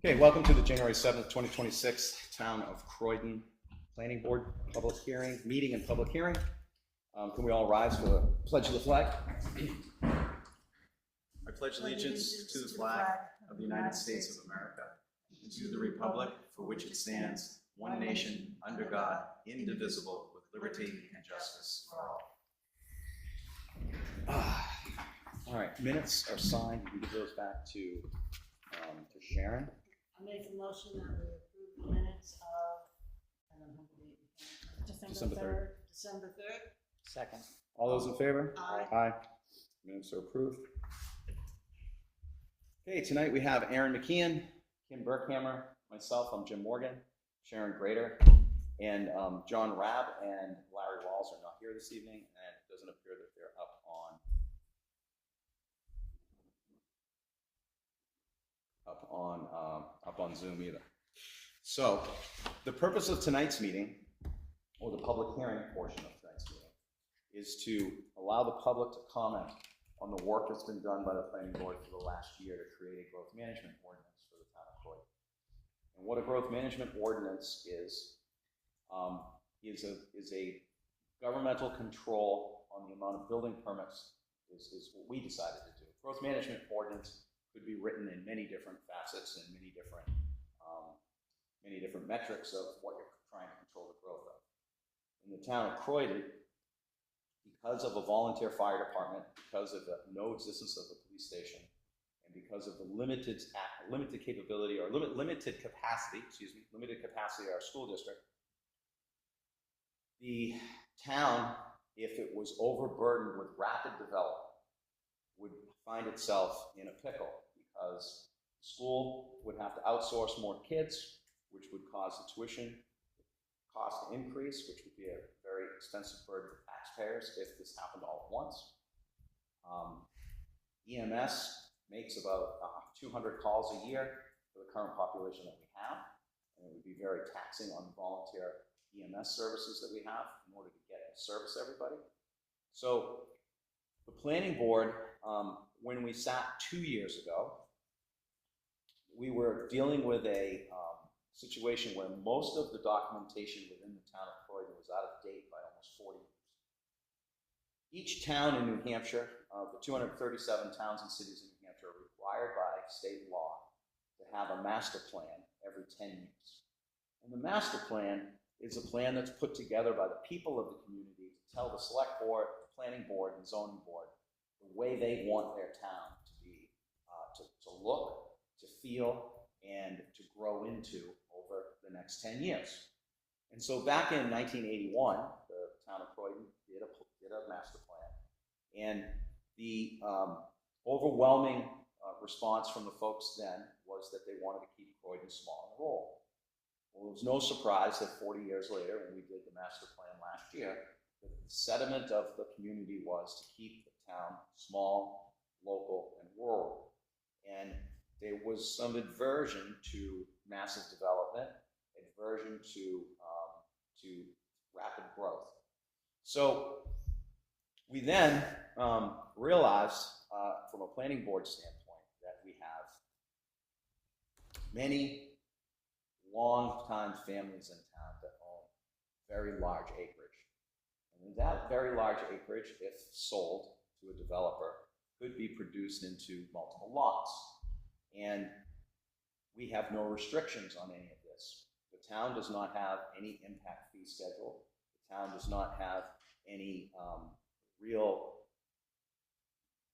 Okay, welcome to the January 7th, 2026 Town of Croydon Planning Board public hearing, meeting and public hearing. Can we all rise for the pledge of the flag? I pledge allegiance to the flag of the United States of America and to the republic for which it stands, one nation, under God, indivisible, with liberty and justice for all. All right, minutes are signed. We give those back to Sharon. I make a motion that we approve the minutes of, I don't know the date, December 3rd. December 3rd. Second. All those in favor? Aye. Aye. Minutes are approved. Okay, tonight we have Aaron McKeon, Kim Burkhammer, myself, I'm Jim Morgan, Sharon Grader, and John Rabb and Larry Walls are not here this evening, and it doesn't appear that they're up on Zoom either. So the purpose of tonight's meeting, or the public hearing portion of tonight's meeting, is to allow the public to comment on the work that's been done by the planning board for the last year to create a growth management ordinance for the town of Croydon. And what a growth management ordinance is a governmental control on the amount of building permits is what we decided to do. Growth management ordinance could be written in many different facets and many different metrics of what you're trying to control the growth of. In the town of Croydon, because of a volunteer fire department, because of the no existence of a police station, and because of the limited capacity of our school district, the town, if it was overburdened with rapid development, would find itself in a pickle, because the school would have to outsource more kids, which would cause the tuition cost to increase, which would be a very expensive burden for taxpayers if this happened all at once. EMS makes about 200 calls a year for the current population that we have, and it would be very taxing on the volunteer EMS services that we have in order to get and service everybody. So the planning board, when we sat 2 years ago, we were dealing with a situation where most of the documentation within the town of Croydon was out of date by almost 40 years. Each town in New Hampshire, the 237 towns and cities in New Hampshire, are required by state law to have a master plan every 10 years. And the master plan is a plan that's put together by the people of the community to tell the select board, the planning board, and zoning board the way they want their town to be, to look, to feel, and to grow into over the next 10 years. And so back in 1981, the town of Croydon did a master plan, and the overwhelming response from the folks then was that they wanted to keep Croydon small and rural. Well, it was no surprise that 40 years later, when we did the master plan last year, the sentiment of the community was to keep the town small, local, and rural. And there was some aversion to massive development, aversion to rapid growth. So we then realized, from a planning board standpoint, that we have many long-time families in town that own very large acreage. And that very large acreage, if sold to a developer, could be produced into multiple lots. And we have no restrictions on any of this. The town does not have any impact fee schedule. The town does not have any real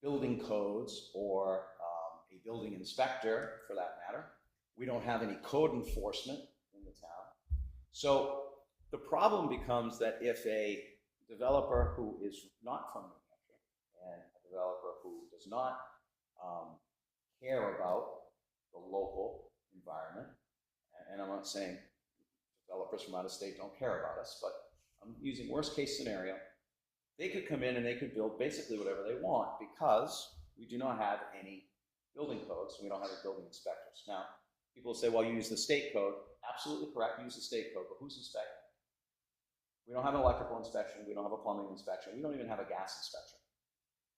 building codes or a building inspector, for that matter. We don't have any code enforcement in the town. So the problem becomes that if a developer who is not from New Hampshire and a developer who does not care about the local environment, and I'm not saying developers from out of state don't care about us, but I'm using worst case scenario, they could come in and they could build basically whatever they want, because we do not have any building codes, and we don't have any building inspectors. Now, people say, well, you use the state code. Absolutely correct, use the state code, but who's inspecting? We don't have an electrical inspection, we don't have a plumbing inspection, we don't even have a gas inspection.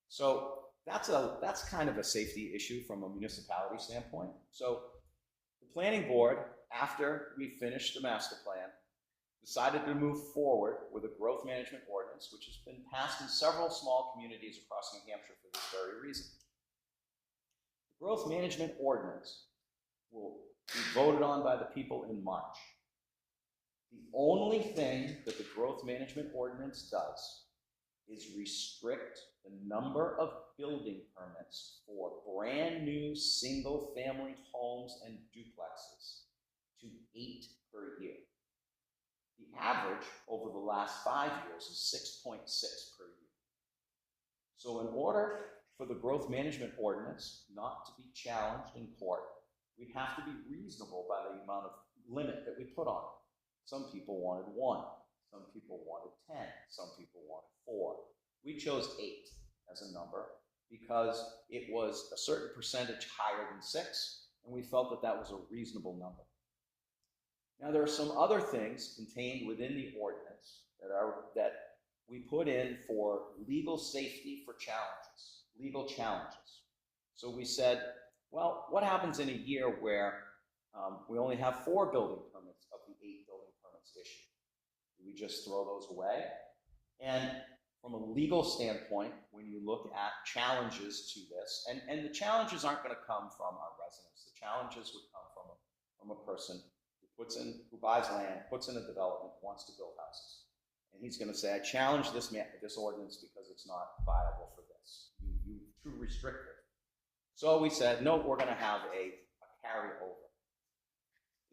So that's kind of a safety issue from a municipality standpoint. So the The planning board, after we finished the master plan, decided to move forward with a growth management ordinance, which has been passed in several small communities across New Hampshire for this very reason. The growth management ordinance will be voted on by the people in March. The only thing that the growth management ordinance does is restrict the number of building permits for brand new single-family homes and duplexes to 8 per year. The average over the last 5 years is 6.6 per year. So in order for the growth management ordinance not to be challenged in court, we have to be reasonable by the amount of limit that we put on it. Some people wanted 1, some people wanted 10, some people wanted 4. We chose 8 as a number because it was a certain percentage higher than 6, and we felt that that was a reasonable number. Now, there are some other things contained within the ordinance that we put in for legal safety for challenges, legal challenges. So we said, well, what happens in a year where we only have 4 building permits of the 8 building permits issued? Do we just throw those away? And from a legal standpoint, when you look at challenges to this, and the challenges aren't going to come from our residents. The challenges would come from a person who buys land, puts in a development, wants to build houses. And he's going to say, I challenge this ordinance because it's not viable for this. You're too restrictive. So we said, no, we're going to have a carryover.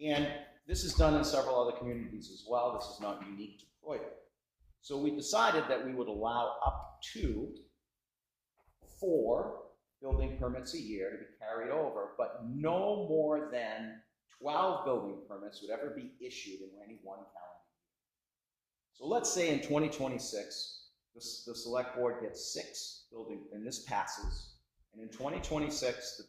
And this is done in several other communities as well. This is not unique to Croydon. So we decided that we would allow up to 4 building permits a year to be carried over, but no more than 12 building permits would ever be issued in any one calendar year. So let's say in 2026, the select board gets 6 building, and this passes, and in 2026, the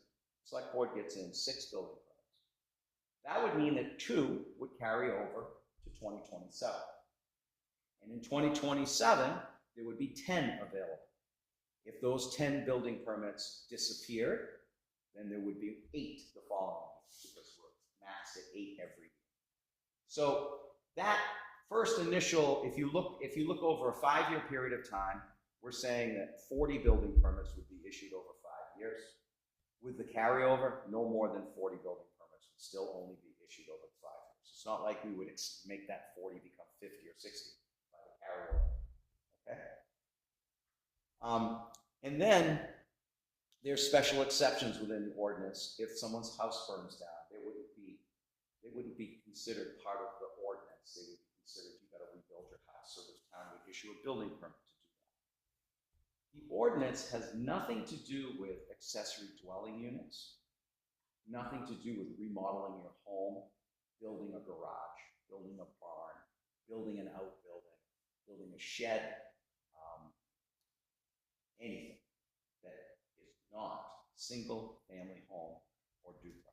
select board gets in 6 building permits. That would mean that 2 would carry over to 2027. And in 2027, there would be 10 available. If those 10 building permits disappeared, then there would be 8 the following year, because we're maxed at 8 every year. So that first initial, if you look over a 5-year period of time, we're saying that 40 building permits would be issued over 5 years. With the carryover, no more than 40 building permits would still only be issued over 5 years. It's not like we would make that 40 become 50 or 60 by the carryover. Okay? And then there's special exceptions within the ordinance. If someone's house burns down, they wouldn't be considered part of the ordinance. They would be considered, you got to rebuild your house, so the town would issue a building permit to do that. The ordinance has nothing to do with accessory dwelling units, nothing to do with remodeling your home, building a garage, building a barn, building an outbuilding, building a shed, anything that is not single family home or duplex.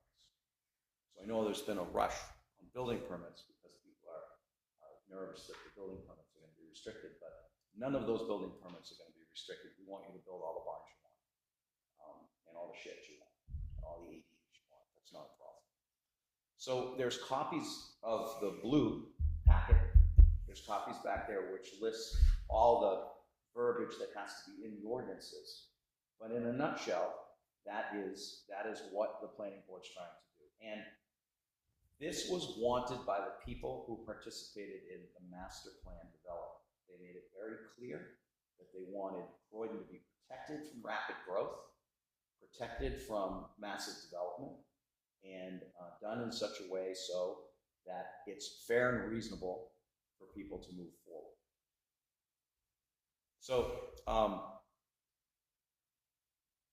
So I know there's been a rush on building permits because people are nervous that the building permits are going to be restricted, but none of those building permits are going to be restricted. We want you to build all the barns you want, and all the sheds you want, and all the ADUs you want. That's not a problem. So there's copies of the blue packet. There's copies back there which lists all the verbiage that has to be in the ordinances. But in a nutshell, that is what the planning board's trying to do. And this was wanted by the people who participated in the master plan development. They made it very clear that they wanted Croydon to be protected from rapid growth, protected from massive development, and done in such a way so that it's fair and reasonable for people to move forward. So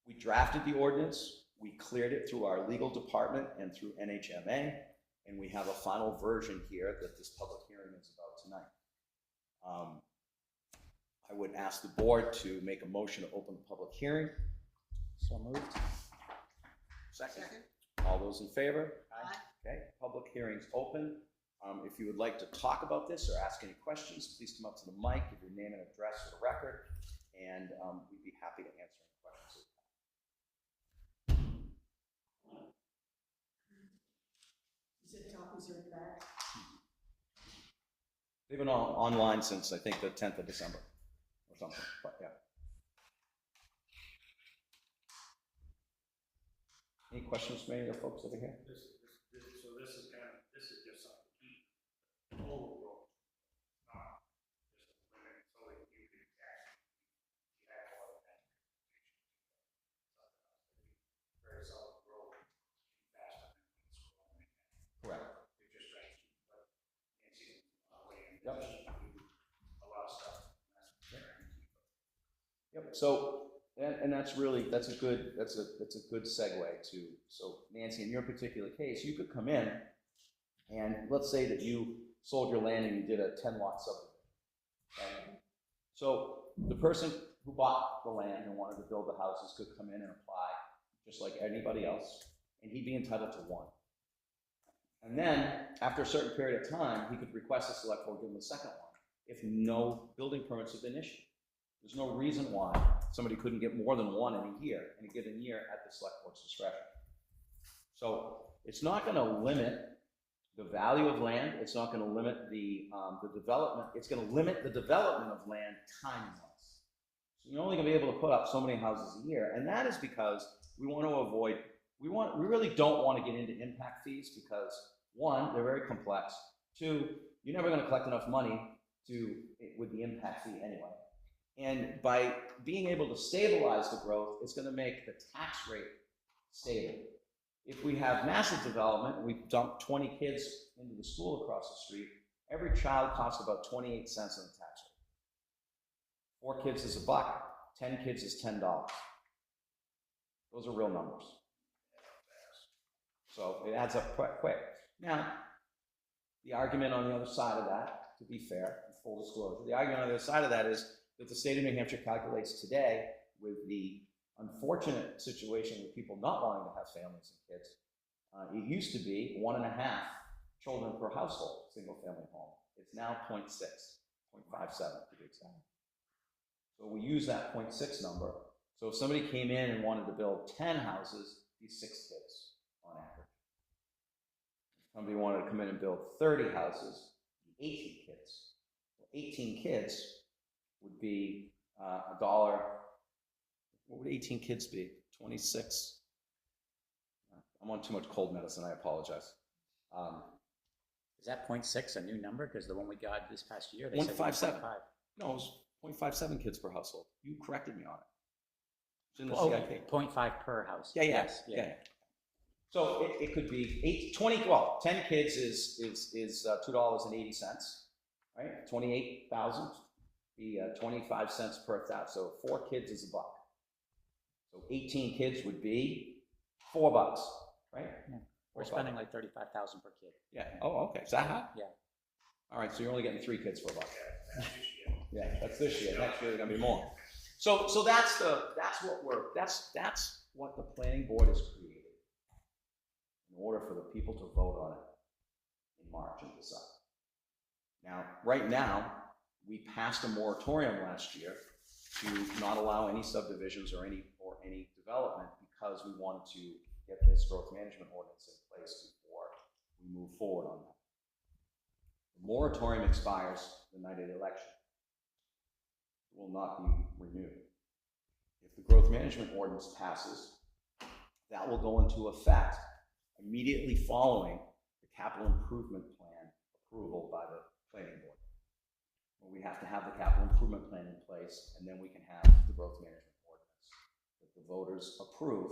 we drafted the ordinance, we cleared it through our legal department and through NHMA, and we have a final version here that this public hearing is about tonight. I would ask the board to make a motion to open the public hearing. So moved. Second. All those in favor? Aye. Okay, public hearing's open. If you would like to talk about this or ask any questions, please come up to the mic, give your name and address for the record, and we'd be happy to answer any questions. copies are in the back. They've been online since, I think, the 10th of December or something, but yeah. Any questions from any of the folks over here? So this is just something to keep the total growth, not just a limit, so that you could actually have all of that. Very solid growth, faster than it's growing. Correct. You're just trying to keep what Nancy away and Yep. do a lot of stuff. And that's what you're trying to keep. Yep. So, and that's really, that's a good segue to, so Nancy, in your particular case, you could come in and let's say that you sold your land and you did a 10-lot subdivision. Okay? So the person who bought the land and wanted to build the houses could come in and apply just like anybody else, and he'd be entitled to one. And then, after a certain period of time, he could request the select board give him a second one if no building permits have been issued. There's no reason why somebody couldn't get more than one in a year, in a given year, at the select board's discretion. So it's not going to limit the value of land. It's not going to limit the development. It's going to limit the development of land time-wise. So you're only going to be able to put up so many houses a year, and that is because we want to avoid. We really don't want to get into impact fees because, one, they're very complex. Two, you're never going to collect enough money with the impact fee anyway. And by being able to stabilize the growth, it's going to make the tax rate stable. If we have massive development, we dump 20 kids into the school across the street, every child costs about 28 cents on the tax rate. 4 kids is $1, 10 kids is $10. Those are real numbers. So it adds up quick. Now, the argument on the other side of that, to be fair, full disclosure, the argument on the other side of that is that the state of New Hampshire calculates today with the unfortunate situation with people not wanting to have families and kids. It used to be 1.5 children per household, single-family home. It's now 0.6, 0.57 to be exact. So we use that 0.6 number. So if somebody came in and wanted to build 10 houses, it'd be 6 kids on average. If somebody wanted to come in and build 30 houses, it'd be 18 kids. Well, 18 kids would be $1. What would 18 kids be? 26. I'm on too much cold medicine. I apologize. Is that 0.6 a new number? Because the one we got this past year, they 1.57. said 1.5. No, it was 0.57 kids per household. You corrected me on it. It's in the Oh, CIP. 0.5 per house. Yeah. Yes, yeah. So it could be 10 kids is $2.80, right? 28,000 be 25 cents per thousand. So 4 kids is $1. So 18 kids would be $4, right? Yeah. We're spending like 35,000 per kid. Yeah. Oh, okay. Is that high? Yeah. All right. So you're only getting 3 kids for $1. Yeah, that's this year. Next year, it's gonna be more. So that's what the planning board has created in order for the people to vote on it in March and decide. Now, right now, we passed a moratorium last year to not allow any subdivisions or any development because we wanted to get this growth management ordinance in place before we move forward on that. The moratorium expires the night of the election. It will not be renewed. If the growth management ordinance passes, that will go into effect immediately following the capital improvement plan approval by the planning board. Well, we have to have the capital improvement plan in place, and then we can have the growth management ordinance that the voters approve,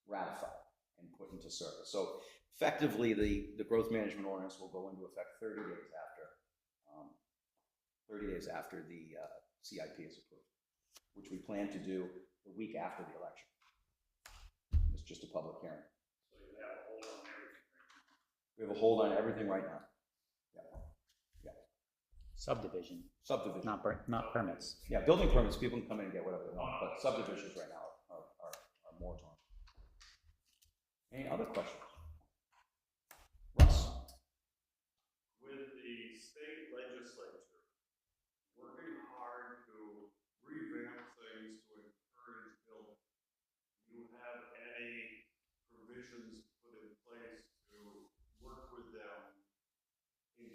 ratify, and put into service. So effectively, the growth management ordinance will go into effect 30 days after the CIP is approved, which we plan to do the week after the election. It's just a public hearing. So you have a hold on everything. We have a hold on everything right now. Yeah. Subdivision, Subdivision. not permits. Yeah, building permits, people can come in and get whatever they want, but subdivisions right now are moratorium. Any other questions? Russ? With the state legislature working hard to revamp things to encourage building, do you have any provisions put in place to work with them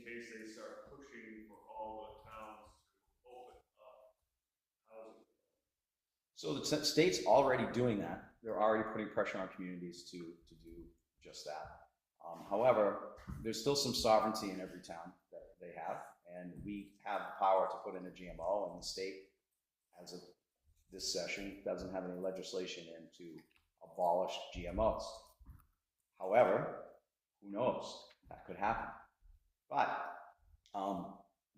case they start pushing for all the towns to open up housing. So the state's already doing that. They're already putting pressure on communities to do just that. However, there's still some sovereignty in every town that they have, and we have the power to put in a GMO, and the state, as of this session, doesn't have any legislation in to abolish GMOs. However, who knows? That could happen. But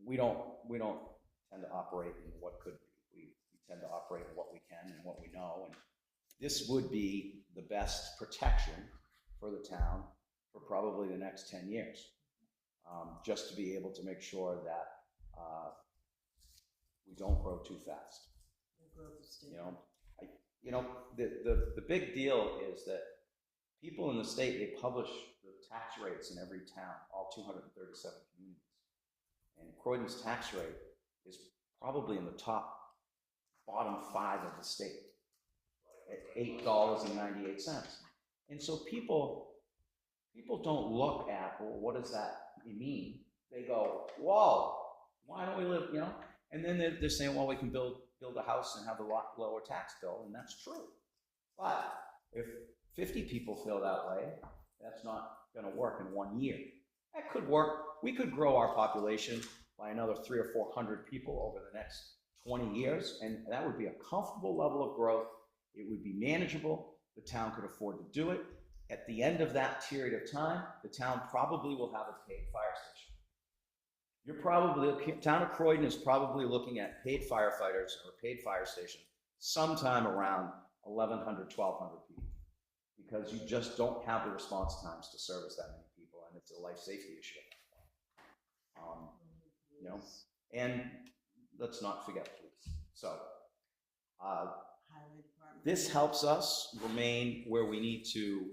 we don't tend to operate in what could be. We tend to operate in what we can and what we know. And this would be the best protection for the town for probably the next 10 years, just to be able to make sure that we don't grow too fast. The growth is stable. The big deal is that people in the state, they publish the tax rates in every town, all 237 communities. And Croydon's tax rate is probably in the bottom 5 of the state at $8.98. And so people don't look at, well, what does that mean? They go, whoa, why don't we live, And then they're saying, well, we can build a house and have a lot lower tax bill, and that's true. But if 50 people feel that way, that's not going to work in 1 year. That could work. We could grow our population by another 300 or 400 people over the next 20 years, and that would be a comfortable level of growth. It would be manageable. The town could afford to do it. At the end of that period of time, the town probably will have a paid fire station. Town of Croydon is probably looking at paid firefighters or paid fire station sometime around 1,100, 1,200 people, because you just don't have the response times to service that many people, and it's a life safety issue at that point. And let's not forget police. So Highway department. this helps us remain where we need to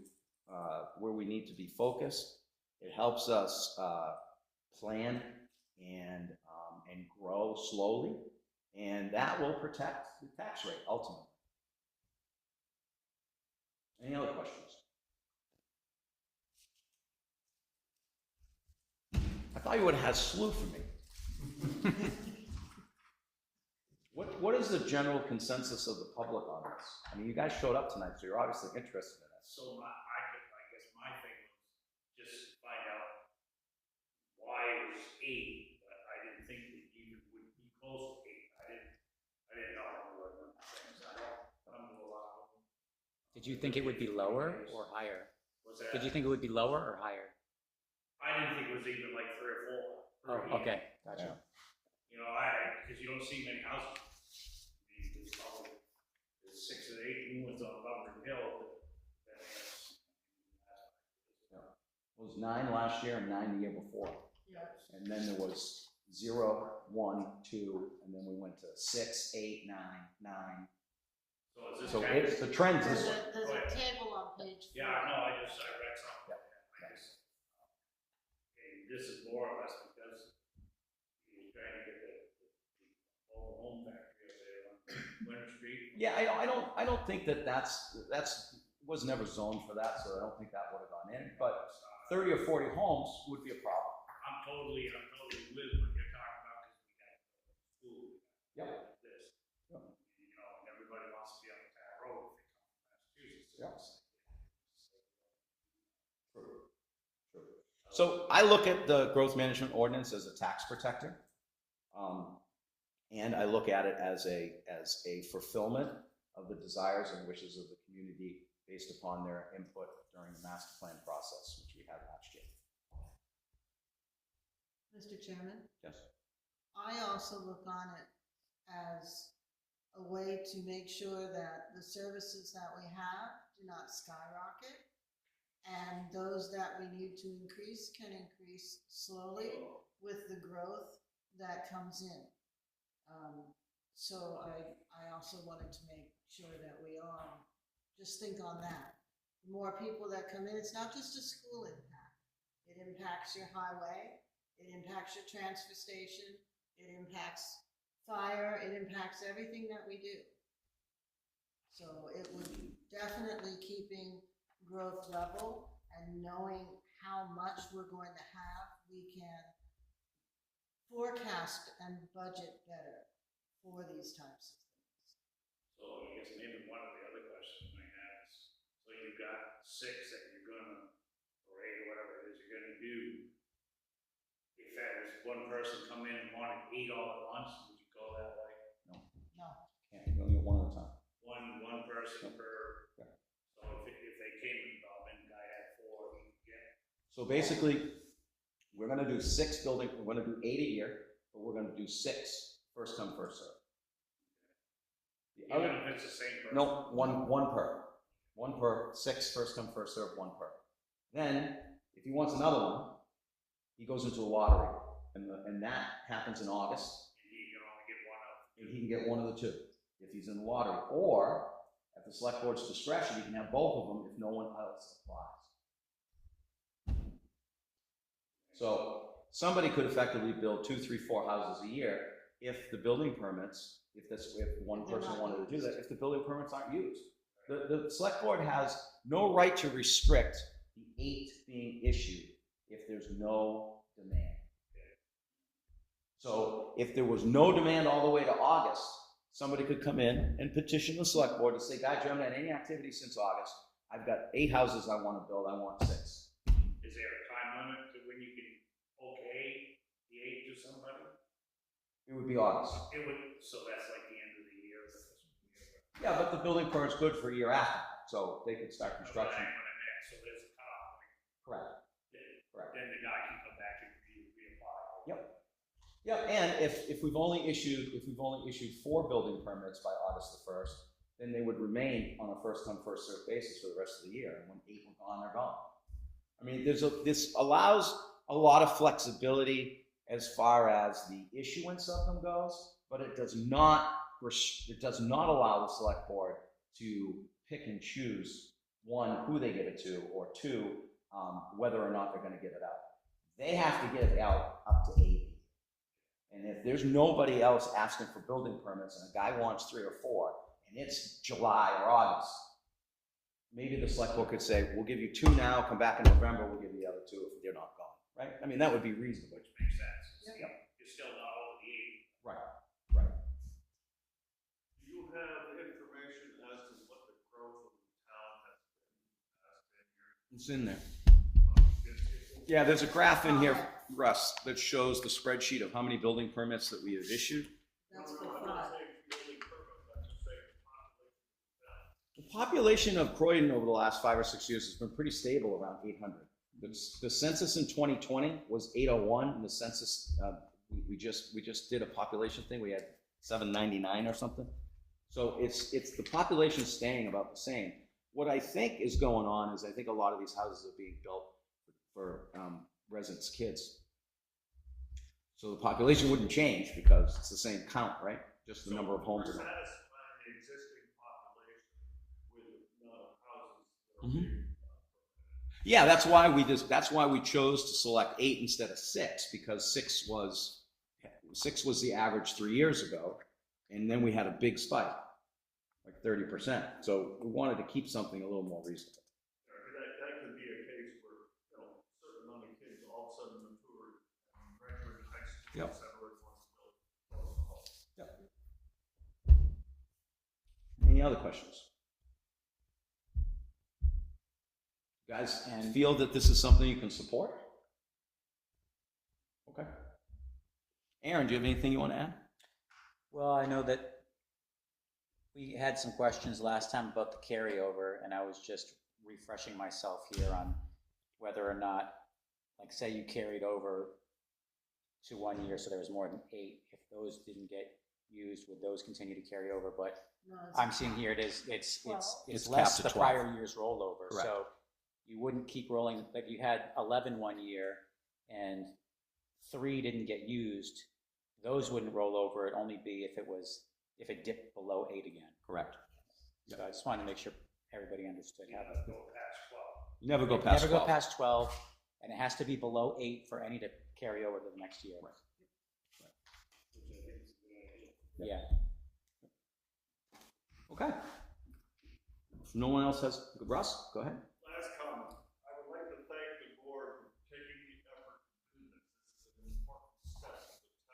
be focused. It helps us plan and grow slowly, and that will protect the tax rate ultimately. Any other questions? I thought you would have had a slew for me. What is the general consensus of the public on this? I mean, you guys showed up tonight, so you're obviously interested in this. So I guess my thing was just to find out why it was 8, but I didn't think that you would be close to 8. I didn't know how to work on things. I don't come to a lot of them. Did you think it would be lower or higher? What's that? Did you think it would be lower or higher? I didn't think it was even like 3 or 4. Oh, per year. okay, gotcha. Because you don't see many houses. There's probably 6 or 8 new ones on Lumber Hill. It was 9 last year and 9 the year before. Yeah. And then there was 0, 1, 2, and then we went to 6, 8, 9, 9. So is this So kind of- the trend's There's this way. a table on page 4. Yeah, I know, I read something. Yep. I just, okay, this is more or less because he's trying to get the whole home factory up there on Winter Street. Yeah, I don't think that's was never zoned for that, so I don't think that would have gone in. But 30 or 40 homes would be a problem. I'm totally with what you're talking about, because we got school. Yep. This. Yep. Everybody wants to be on the town road if they come from Massachusetts. True. So I look at the growth management ordinance as a tax protector, and I look at it as a fulfillment of the desires and wishes of the community based upon their input during the master plan process, which we had last year. Mr. Chairman, Yes. I also look on it as a way to make sure that the services that we have do not skyrocket, and those that we need to increase can increase slowly with the growth that comes in. So I also wanted to make sure that we all just think on that. The more people that come in, it's not just a school impact. It impacts your highway, it impacts your transfer station, it impacts fire, it impacts everything that we do. So it would be definitely keeping growth level and knowing how much we're going to have, we can forecast and budget better for these types of things. So I guess maybe one of the other questions I have is, so you've got 6 that you're gonna, or 8 or whatever it is you're gonna do. If that was one person come in and wanted 8 all at once, would you go that way? No, Can't, you only get one at a time. One person per, Yeah. so if they came and the guy had 4, he could get. So basically, we're gonna do 6 building, we're gonna do 8 a year, but we're gonna do 6 first come, first served. The Even other, if it's the same person? no, one per. 1 per, 6 first come, first served, 1 per. Then, if he wants another one, he goes into a lottery, and that happens in August, And he can only get one of. and he can get one of the 2 if he's in the lottery. Or, at the select board's discretion, he can have both of them if no one else applies. So, somebody could effectively build 2, 3, 4 houses a year if the building permits, if one They're person not wanted to do used. that, if the building permits aren't used. The select board has no right to restrict the 8 being issued if there's no demand. So if there was no demand all the way to August, somebody could come in and petition the select board to say, guys, you haven't had any activity since August. I've got 8 houses I want to build, I want 6. Is there a time limit to when you can okay the 8 to somebody? It would be August. It would, so that's like the end of the year. Yeah, but the building permit's good for a year after, so they could start construction. So there's a cutoff point. Correct. Correct. Then the guy can come back and reapply. Yep. Yeah, and if we've only issued 4 building permits by August the 1st, then they would remain on a first come, first served basis for the rest of the year. And when 8 are gone, they're gone. I mean, this allows a lot of flexibility as far as the issuance of them goes, but it does not allow the select board to pick and choose, 1, who they give it to, or 2, whether or not they're going to give it out. They have to give it out up to 8. And if there's nobody else asking for building permits and a guy wants 3 or 4, and it's July or August, maybe the select board could say, we'll give you 2 now, come back in November, we'll give you the other 2 if they're not gone, right? I mean, that would be reasonable. Which makes sense. Yep. You're still not over the 8. Right, right. Do you have information as to what the growth of the town has been It's in there. the past 10 years? Yeah, there's a graph in here, Russ, that shows the spreadsheet of how many building permits that we have issued. That's No, for I'm 5. not saying building permits, I'm just saying the population of the town. The population of Croydon over the last 5 or 6 years has been pretty stable around 800. The census in 2020 was 801, and the census, we just did a population thing, we had 799 or something. So it's the population staying about the same. What I think is going on is I think a lot of these houses are being built for residents' kids. So the population wouldn't change because it's the same count, right? Just the number of homes. We're are- satisfying the existing population with the amount of houses that are Mhm. being permitted. Yeah, that's why we chose to select 8 instead of 6, because 6 was the average 3 years ago, and then we had a big spike, like 30%. So we wanted to keep something a little more reasonable. That could be a case where, a certain amount of kids all of a sudden mature and graduate high school, Yep. et cetera, and wants to build a house. Any other questions? You guys And- feel that this is something you can support? Okay. Aaron, do you have anything you want to add? Well, I know that we had some questions last time about the carryover, and I was just refreshing myself here on whether or not, like, say you carried over to 1 year, so there was more than 8. If those didn't get used, would those continue to carry over? But No, it's- I'm seeing here it's It's less capped the at 12. prior year's rollover. Correct. So you wouldn't keep rolling, like you had 11 1 year and 3 didn't get used. Those wouldn't roll over. It'd only be if it dipped below 8 again. Correct. So I just wanted to make sure everybody understood how that. Go past 12. You never go past Never 12. go past 12, and it has to be below 8 for any to carry over to the next year. Right. Yeah. Okay. If no one else has, Russ, go ahead. Last comment, I would like to thank the board for taking the effort to do this. This is an important step for the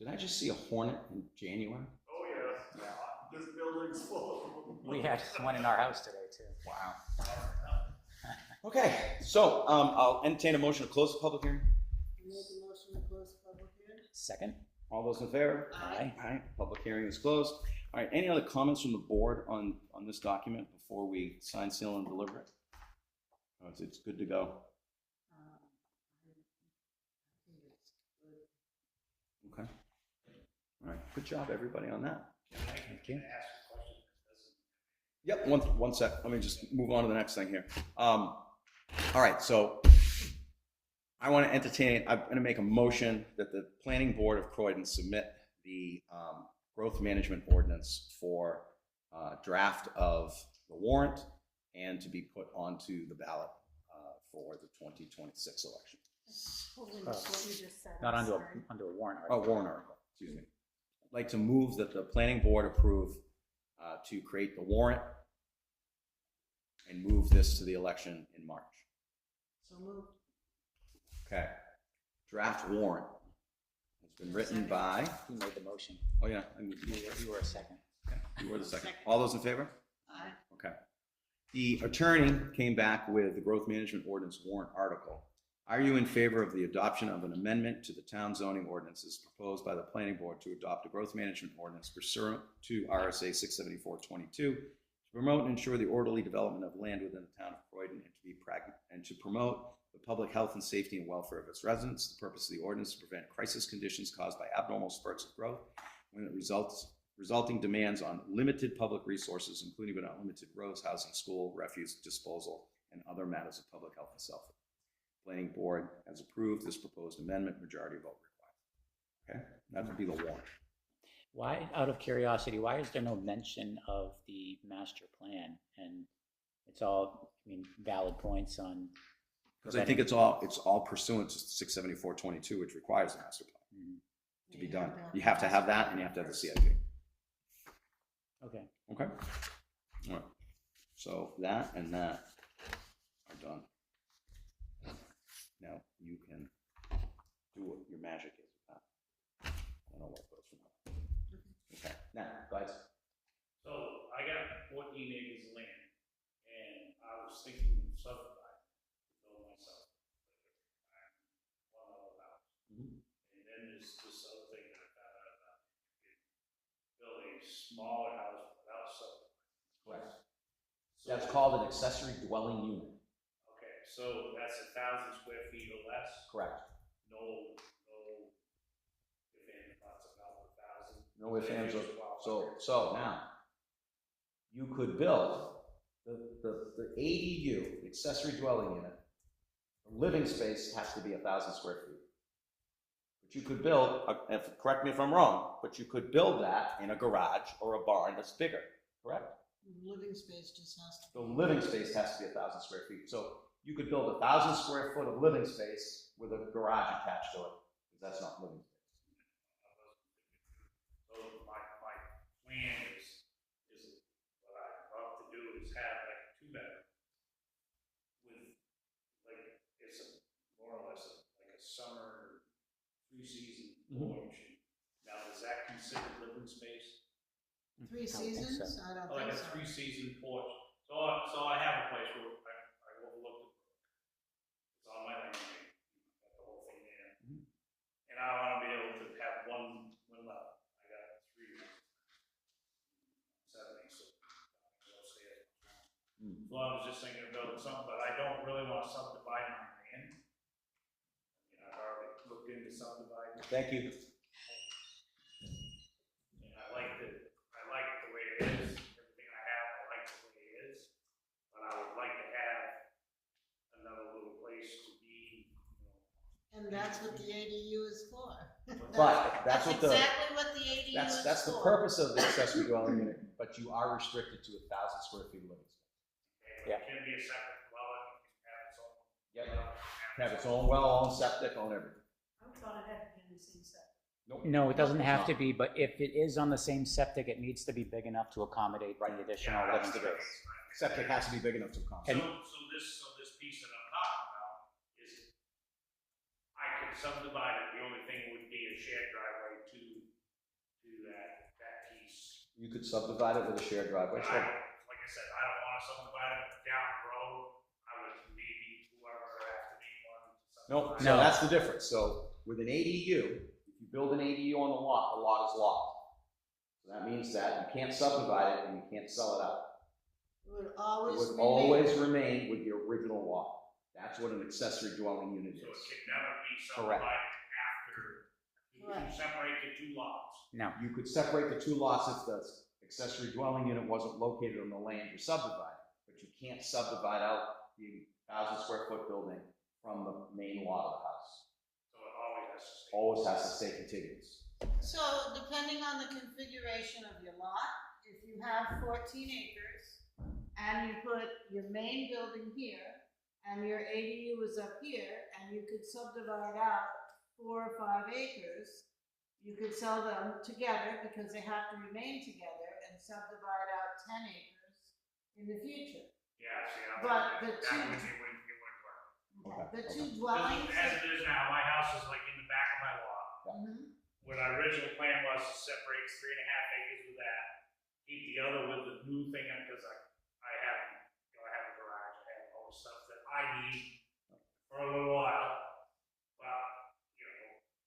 Did I just see a hornet in January? Oh, yeah. This building's full of them. We had one in our house today too. Wow. Okay, so I'll entertain a motion to close the public hearing. Make a motion to close the public hearing? Second? All those in favor? Aye. All right, public hearing is closed. All right, any other comments from the board on this document before we sign, seal, and deliver it? Oh, it's good to go. I think it's good. Okay. All right, good job, everybody, on that. Thank you. Yep, one sec. Let me just move on to the next thing here. All right, so I want to entertain, I'm going to make a motion that the planning board of Croydon submit the growth management ordinance for draft of the warrant and to be put onto the ballot for the 2026 election. Holy what you just said. Not I'm under sorry. a warrant Oh, article. warrant article, excuse me. I'd like to move that the planning board approve to create the warrant and move this to the election in March. So moved. Okay. Draft warrant has been written by, Who made the motion? oh yeah, I mean, You were a second. you were the second. All those in favor? Aye. Okay. The attorney came back with the growth management ordinance warrant article. Are you in favor of the adoption of an amendment to the town zoning ordinances proposed by the planning board to adopt a growth management ordinance pursuant to RSA 674-22 to promote and ensure the orderly development of land within the town of Croydon and to promote the public health and safety and welfare of its residents? The purpose of the ordinance is to prevent crisis conditions caused by abnormal spurts of growth when it resulting demands on limited public resources, including but not limited roads, housing, school, refuse disposal, and other matters of public health and safety. Planning board has approved this proposed amendment, majority vote required. Okay, that would be the warrant. Why, out of curiosity, why is there no mention of the master plan? And it's all, I mean, valid points on. Because I think it's all pursuant to 674-22, which requires a master plan Mhm. to be done. You have to have that and you have to have the CIP. Okay. Okay? All right. So that and that are done. Now you can do what your magic is with that. I don't know what goes from that. Okay, now, guys. So I got 14 acres of land, and I was thinking of subdividing, build myself one other house. Mhm. And then there's this other thing that I found out about. You could build a smaller house without subdividing. Correct. So- That's called an accessory dwelling unit. Okay, so that's 1,000 square feet or less? Correct. No, if any thoughts about 1,000? No ifs, ands, or, so now, you could build the ADU, the accessory dwelling unit, the living space has to be 1,000 square feet. But you could build, correct me if I'm wrong, but you could build that in a garage or a barn that's bigger, correct? Living space just has to. The living space has to be 1,000 square feet. So you could build 1,000 square foot of living space with a garage attached to it, because that's not living space. So my plan is what I'd love to do is have like a 2-bedroom with like, it's more or less like a summer 3-season porch. Now, is that considered living space? 3 I don't think so. seasons? I don't Like think a so. 3-season porch. So I have a place where I overlook the brook. It's on my land, got the whole thing there. And I want to be able to have one level. I got 3, 7 acres. So I was just thinking of building something, but I don't really want to subdivide my land. I've already looked into subdividing. Thank you. And I like the way it is, everything I have, I like the way it is. But I would like to have another little place to be, And that's what the ADU is for. But that's what the, exactly what the ADU is for. that's the purpose of the accessory dwelling unit, but you are restricted to 1,000 square feet of living space. it can be a separate dwelling, it can have its own. Yep. Have its own well, own septic, own everything. I thought it had to be in the same set. Nope. No, it doesn't It's have to not. be, but if it is on the same septic, it needs to be big enough to accommodate Right. the additional Yeah, living that's the space. Septic has to be big enough to accommodate. And- So this piece that I'm talking about is, I could could subdivide it, the only thing would be a shared driveway to that piece. You could subdivide it with a shared driveway, But sure. like I said, I don't wanna subdivide it down the road, I would maybe whoever after me wanted to No, subdivide. so that's the difference. So with an ADU, if you build an ADU on the lot is locked. So that means that you can't subdivide it and you can't sell it out. It would It always would remain. always remain with the original lot. That's what an accessory dwelling unit So it is. can never be Correct. subdivided after, you Correct. separate the two lots. No. You could separate the two lots if the accessory dwelling unit wasn't located on the land you're subdividing, but you can't subdivide out the 1,000 square foot building from the main lot of the house. So it always has to stay. Always has to stay contiguous. So depending on the configuration of your lot, if you have 14 acres and you put your main building here and your ADU is up here and you could subdivide out 4 or 5 acres, you could sell them together because they have to remain together and subdivide out 10 acres in the future. Yeah, see, I But don't the think two- that wouldn't work. Okay, The two okay. dwellings. As it is now, my house is like in the back of my lot. Mhm. What our original plan was to separate 3.5 acres with that, keep the other with the new thing, because I have, I have a garage, I have all the stuff that I need for a little while. But,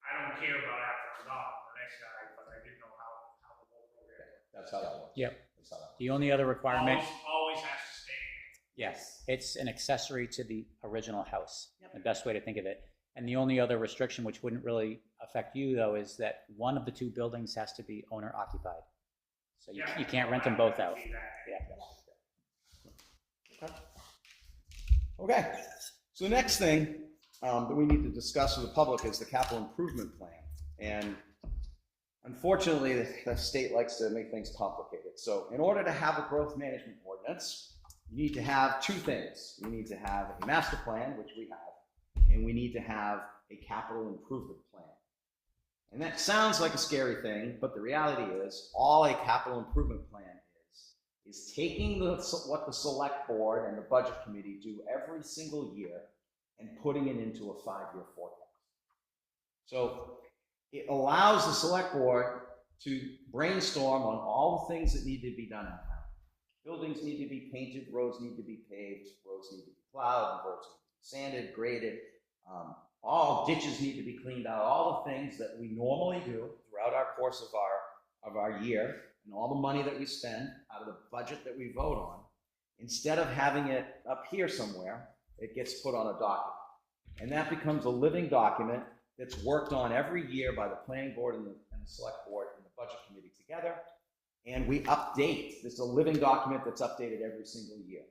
I don't care about after I'm gone, the next guy, but I didn't know how the whole program worked. That's how that works. Yep. That's how that works. The only other requirement, Always has to stay. yes, it's an accessory to the original house. Yep. The best way to think of it. And the only other restriction, which wouldn't really affect you though, is that one of the two buildings has to be owner occupied. So you can't rent them both out. Yeah. Okay, so the next thing that we need to discuss with the public is the capital improvement plan. And unfortunately, the state likes to make things complicated. So in order to have a growth management ordinance, you need to have two things. You need to have a master plan, which we have, and we need to have a capital improvement plan. And that sounds like a scary thing, but the reality is all a capital improvement plan is taking what the select board and the budget committee do every single year and putting it into a 5-year forecast. So it allows the select board to brainstorm on all the things that need to be done in town. Buildings need to be painted, roads need to be paved, roads need to be plowed, roads need to be sanded, graded, all ditches need to be cleaned out, all the things that we normally do throughout our course of our year, and all the money that we spend out of the budget that we vote on. Instead of having it up here somewhere, it gets put on a document. And that becomes a living document that's worked on every year by the planning board and the select board and the budget committee together. And we update. This is a living document that's updated every single year.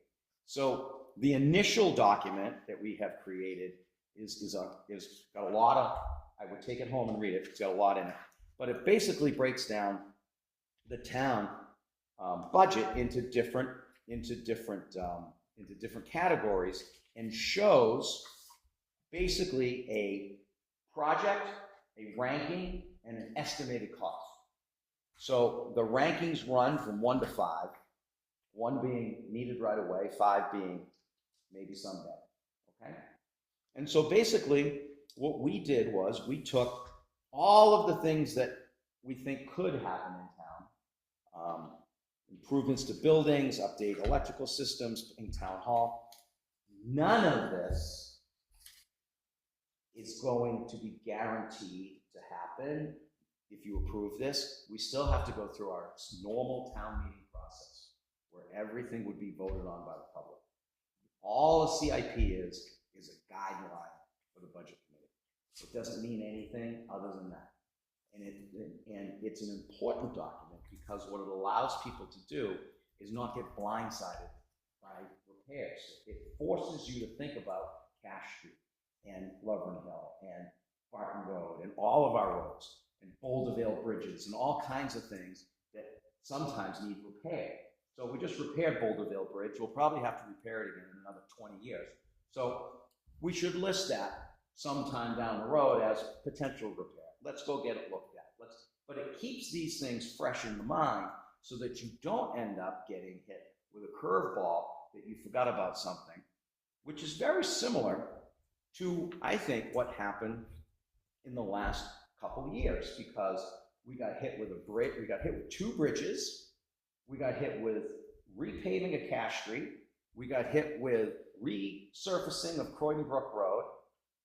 So the initial document that we have created is got a lot of, I would take it home and read it, it's got a lot in it. But it basically breaks down the town budget into different categories and shows basically a project, a ranking, and an estimated cost. So the rankings run from 1 to 5, 1 being needed right away, 5 being maybe someday, okay? And so basically what we did was we took all of the things that we think could happen in town, improvements to buildings, update electrical systems in town hall. None of this is going to be guaranteed to happen if you approve this. We still have to go through our normal town meeting process where everything would be voted on by the public. All the CIP is a guideline for the budget committee. It doesn't mean anything other than that. And it's an important document because what it allows people to do is not get blindsided by repairs. It forces you to think about Cash Street and Lovern Hill and Barton Road and all of our roads and Boulderville bridges and all kinds of things that sometimes need repair. So we just repaired Boulderville Bridge. We'll probably have to repair it again in another 20 years. So we should list that sometime down the road as potential repair. Let's go get it looked at. But it keeps these things fresh in the mind so that you don't end up getting hit with a curveball that you forgot about something, which is very similar to, I think, what happened in the last couple years because we got hit with we got hit with 2 bridges, we got hit with repaving of Cash Street, we got hit with resurfacing of Croydon Brook Road,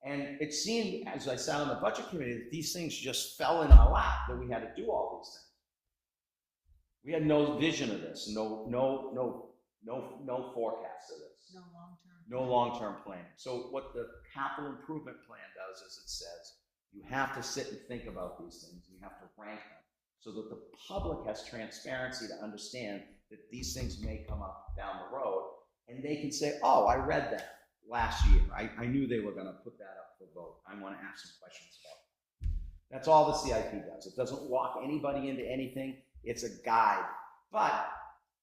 and it seemed, as I sat on the budget committee, that these things just fell in our lap, that we had to do all these things. We had no vision of this, no forecast of this. No long-term. No long-term plan. So what the capital improvement plan does is it says, you have to sit and think about these things, you have to rank them, so that the public has transparency to understand that these things may come up down the road, and they can say, oh, I read that last year. I knew they were gonna put that up for vote. I wanna ask some questions about it. That's all the CIP does. It doesn't lock anybody into anything. It's a guide. But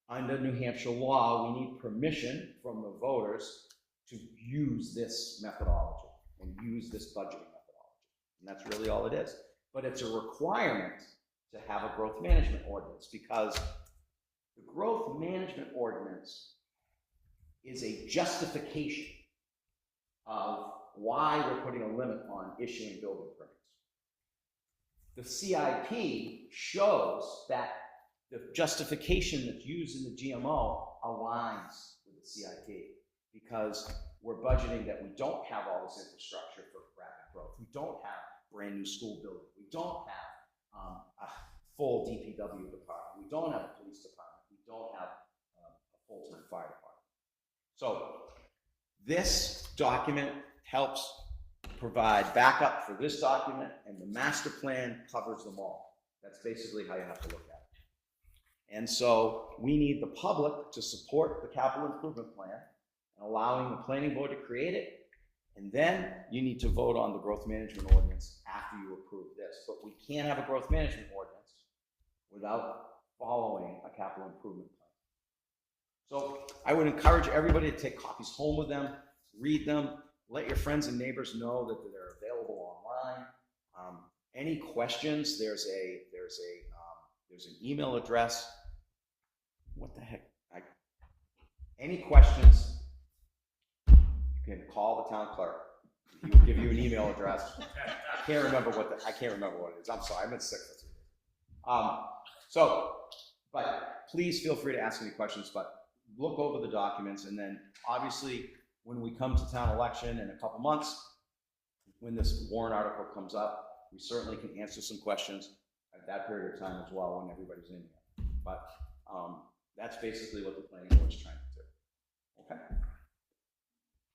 under New Hampshire law, we need permission from the voters to use this methodology and use this budgeting methodology. And that's really all it is. But it's a requirement to have a growth management ordinance because the growth management ordinance is a justification of why we're putting a limit on issuing building permits. The CIP shows that the justification that's used in the GMO aligns with the CIP because we're budgeting that we don't have all this infrastructure for rapid growth. We don't have brand new school building. We don't have a full DPW department. We don't have a police department. We don't have a full-time fire department. So this document helps provide backup for this document, and the master plan covers them all. That's basically how you have to look at it. And so we need the public to support the capital improvement plan and allowing the planning board to create it. And then you need to vote on the growth management ordinance after you approve this. But we can't have a growth management ordinance without following a capital improvement plan. So I would encourage everybody to take copies home with them, read them, let your friends and neighbors know that they're available online. Any questions? There's an email address. What the heck? Any questions? You can call the town clerk. He will give you an email address. I can't remember what it is. I'm sorry, I've been sick for 3 days. But please feel free to ask any questions. But look over the documents, and then obviously, when we come to town election in a couple months, when this warrant article comes up, we certainly can answer some questions at that period of time as well when everybody's in here. But that's basically what the planning board is trying to do. Okay?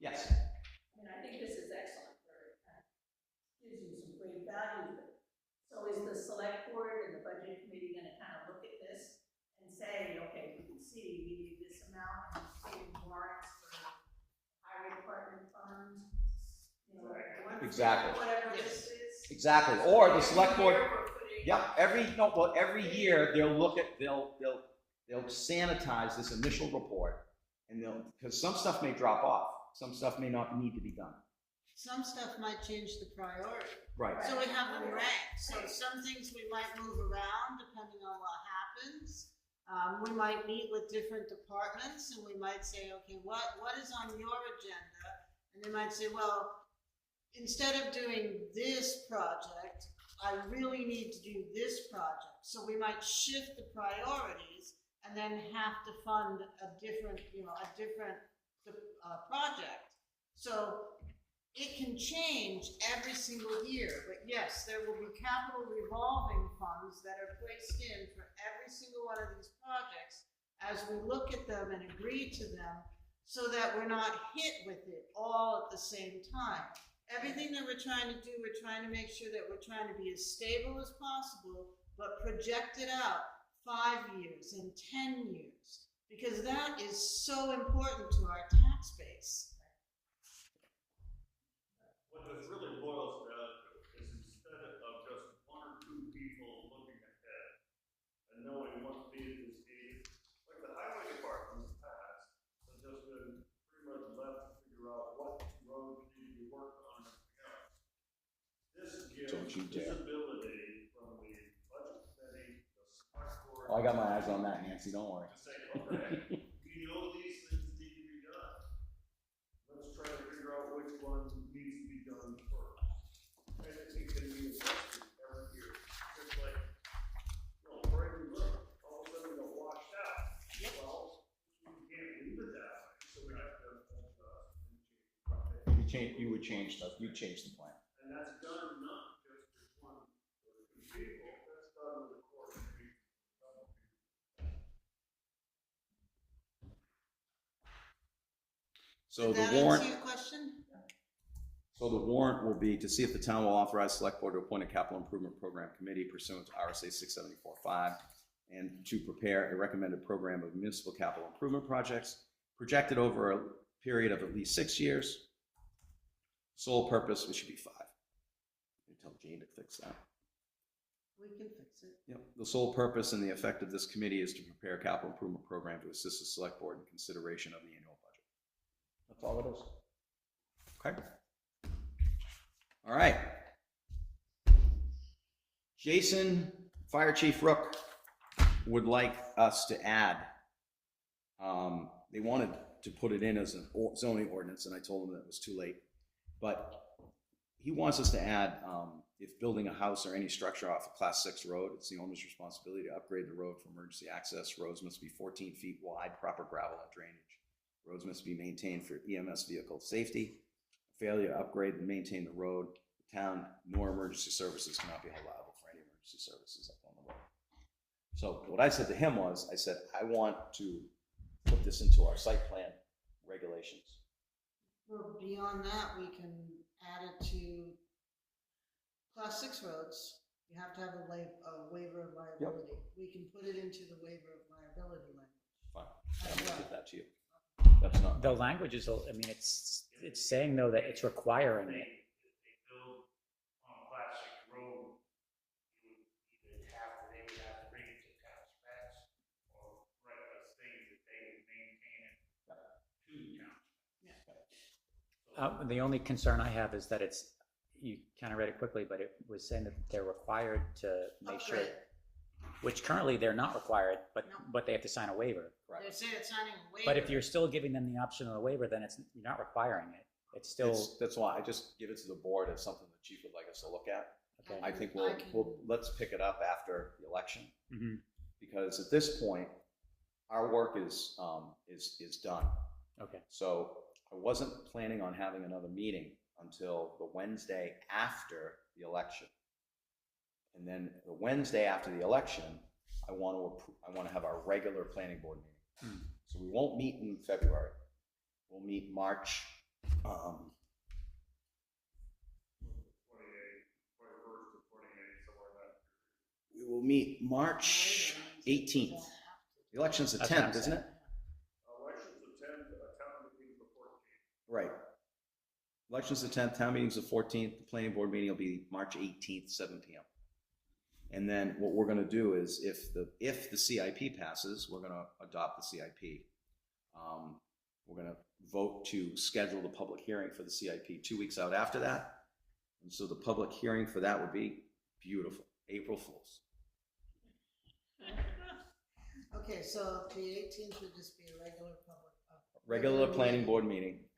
Yes? I mean, I think this is excellent for, gives you some great value. So is the select board and the budget committee gonna kind of look at this and say, okay, you can see we need this amount and pay warrants for highway department funds, you know, Exactly. whatever this is. Exactly. Or the select board. Every year we're putting- Yep. Every year they'll sanitize this initial report, and because some stuff may drop off, some stuff may not need to be done. Some stuff might change the priority. Right. So we have them ranked. So some things we might move around depending on what happens. We might meet with different departments and we might say, okay, what is on your agenda? And they might say, well, instead of doing this project, I really need to do this project. So we might shift the priorities and then have to fund a different project. So it can change every single year, but yes, there will be capital revolving funds that are placed in for every single one of these projects as we look at them and agree to them so that we're not hit with it all at the same time. Everything that we're trying to do, we're trying to make sure that we're trying to be as stable as possible, but project it out 5 years and 10 years, because that is so important to our tax base. What this really boils down to is instead of just 1 or 2 people looking ahead and knowing what needed is needed, like the highway department's past has just been pretty much left to figure out what roads need to be worked on and everything else. This Don't you gives dare. visibility from the budget committee, the select board. Oh, I got my eyes on that, Nancy. Don't worry. To say, okay, we know these things need to be done. Let's try to figure out which one needs to be done first. And it can be change the plan. And that's done not just with one or two people, that's done with a coordination. So Did the that warrant. answer your question? So the warrant will be to see if the town will authorize select board to appoint a capital improvement program committee pursuant to RSA 674-5 and to prepare a recommended program of municipal capital improvement projects projected over a period of at least 6 years. Sole purpose, it should be 5. You tell Jane to fix that. We can fix it. Yep. The sole purpose and the effect of this committee is to prepare a capital improvement program to assist the select board in consideration of the annual budget. That's all it is. Okay. All right. Jason, Fire Chief Rook would like us to add, they wanted to put it in as a zoning ordinance, and I told them that it was too late. But he wants us to add, if building a house or any structure off a Class 6 road, it's the owner's responsibility to upgrade the road for emergency access. Roads must be 14 feet wide, proper gravel and drainage. Roads must be maintained for EMS vehicle safety. Failure to upgrade and maintain the road, the town nor emergency services cannot be held liable for any emergency services up on the road. So what I said to him was, I said, I want to put this into our site plan regulations. Well, beyond that, we can add it to Class 6 roads. You have to have a waiver of liability. We can put it into the waiver of liability language. Fine, As I'm gonna well. give that to you. That's not. The language is, I mean, it's saying though that it's requiring If it. they build on a Class 6 road, you would either have, they would have to bring it to town specs or write us things that they would maintain it to town. The only concern I have is that it's, you kind of read it quickly, but it was saying that they're required to make sure, Upgrade. which currently they're not required, No. but they have to sign a waiver. They're saying it's signing a waiver. But if you're still giving them the option of the waiver, then you're not requiring it. It's still, That's why I just give it to the board as something the chief would like us to look at. okay. I think I can- let's pick it up after the election, Mhm. because at this point, our work is done. Okay. So I wasn't planning on having another meeting until the Wednesday after the election. And then the Wednesday after the election, I want to have our regular planning board meeting. So we won't meet in February. We'll meet March, 21st or 28th, somewhere like that. we will meet March 18th. The election's the That's what I'm 10th, isn't it? Elections the 10th, town meeting the 14th. Right. Election's the 10th, town meeting's the 14th, the planning board meeting will be March 18th, 7 p.m. And then what we're gonna do is, if the CIP passes, we're gonna adopt the CIP. We're gonna vote to schedule the public hearing for the CIP 2 weeks out after that. And so the public hearing for that would be beautiful, April Fools. Okay, so the 18th would just be a regular public. Regular planning board meeting,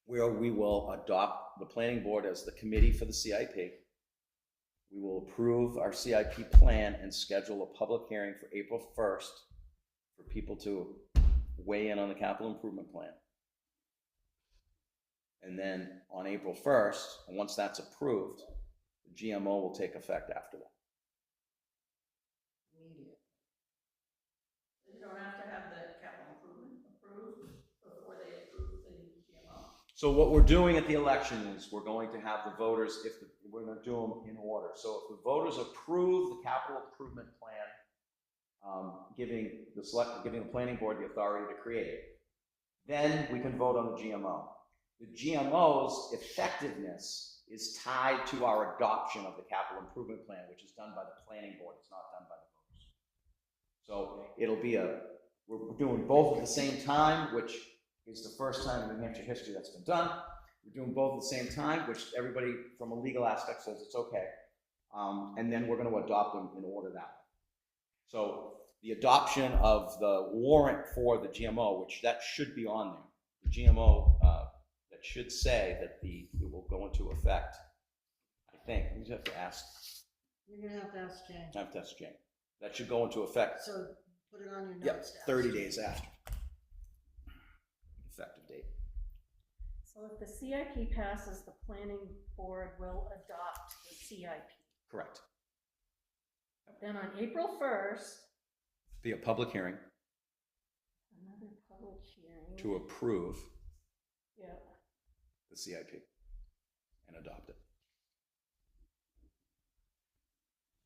where we will adopt the planning board as the committee for the CIP. We will approve our CIP plan and schedule a public hearing for April 1st for people to weigh in on the capital improvement plan. And then on April 1st, and once that's approved, the GMO will take effect after that. Immediate. You don't have to have the capital improvement approved before they approve the GMO. So what we're doing at the election is we're going to have the voters, we're going to do them in order. So if the voters approve the capital improvement plan, giving the planning board the authority to create it, then we can vote on the GMO. The GMO's effectiveness is tied to our adoption of the capital improvement plan, which is done by the planning board. It's not done by the voters. So it'll be we're doing both at the same time, which is the first time in New Hampshire history that's been done. We're doing both at the same time, which everybody from a legal aspect says it's okay. And then we're going to adopt them in order that way. So the adoption of the warrant for the GMO, which that should be on there, the GMO that should say that it will go into effect. I think we just have to ask. You're gonna have to ask Jane. I have to ask Jane. That should go into effect. So put it on your Yep, notes. to ask 30 Jane. days after effective date. So So if the CIP passes, the planning board will adopt the CIP. Correct. Then on April 1st, Be a public hearing another public hearing. to approve Yeah, the CIP and adopt it.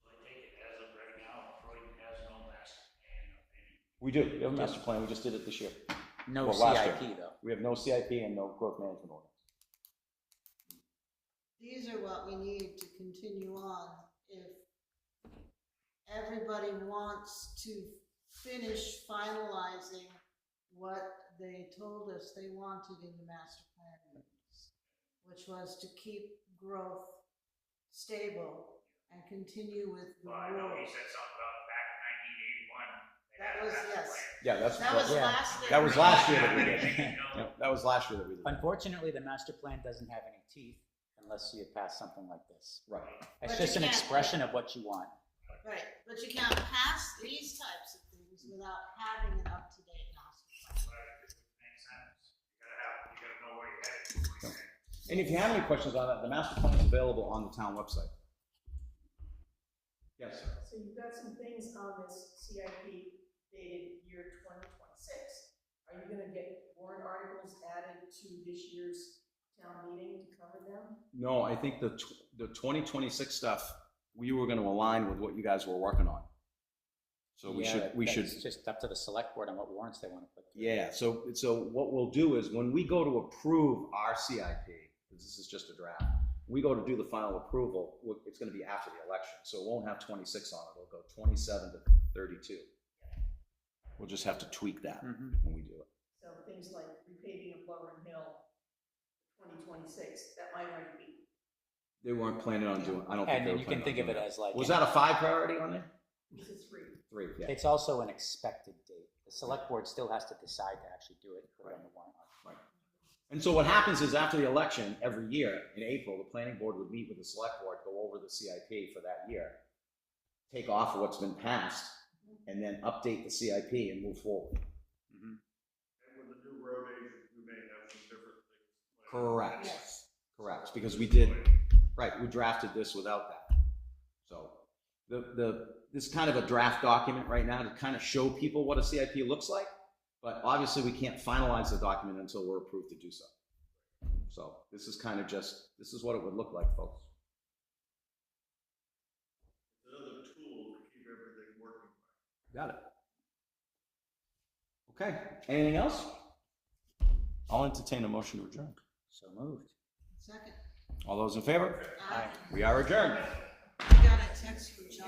So I take it as of right now, Croydon has no master plan of any. We do. We have a master plan. We just did it this year. No Well, last CIP though. We have no CIP and no growth management ordinance. These are what we need to continue on if everybody wants to finish finalizing what they told us they wanted in the master plan meetings, which was to keep growth stable and continue with the Well, I know he rules. said something about back in 1981. they That had a was, master yes. plan. Yeah, that's That was Yeah. last year. That was last year that we did. No. Yeah, that was last year that we did. Unfortunately, the master plan doesn't have any teeth unless you pass something like this. Right. It's But just you an can't- expression of what you want. Right, but you can't pass these types of things without having an up-to-date master plan. But it makes sense. You gotta know where you're headed. And if you have any questions on that, the master plan is available on the town website. Yes. so you've got some things on this CIP dated year 2026. Are you gonna get warrant articles added to this year's town meeting to cover them? No, I think the 2026 stuff, we were going to align with what you guys were working on. So we Yeah, should. It's just up to the select board on what warrants they want to put. through. Yeah, so what we'll do is when we go to approve our CIP, because this is just a draft, we go to do the final approval, it's gonna be after the election, so it won't have 26 on it, it'll go 27 to 32. We'll just have to tweak that Mhm. when we do it. So things like repaving of Lower Hill, 2026, that might already be. They weren't planning on doing, I don't think And they then were you can planning think on of it doing as like. Was that a 5 priority on there? This is 3. 3, yeah. It's also an expected date. The select board still has to decide to actually do it and put it on the warrant. Right. And so what happens is after the election, every year in April, the planning board would meet with the select board, go over the CIP for that year, take off what's been passed, and then update the CIP and move forward. And with the new road agent, we may have some different things. Correct. Yes. Correct, because we did, right, we drafted this without that. So this is kind of a draft document right now to kind of show people what a CIP looks like, but obviously we can't finalize the document until we're approved to do so. So this is kind of just, this is what it would look like, folks. It's another tool to keep everything working. Got it. Okay, anything else? I'll entertain a motion to adjourn. So moved. Second. All those in favor? Aye. We are adjourned. I got a text from Chuck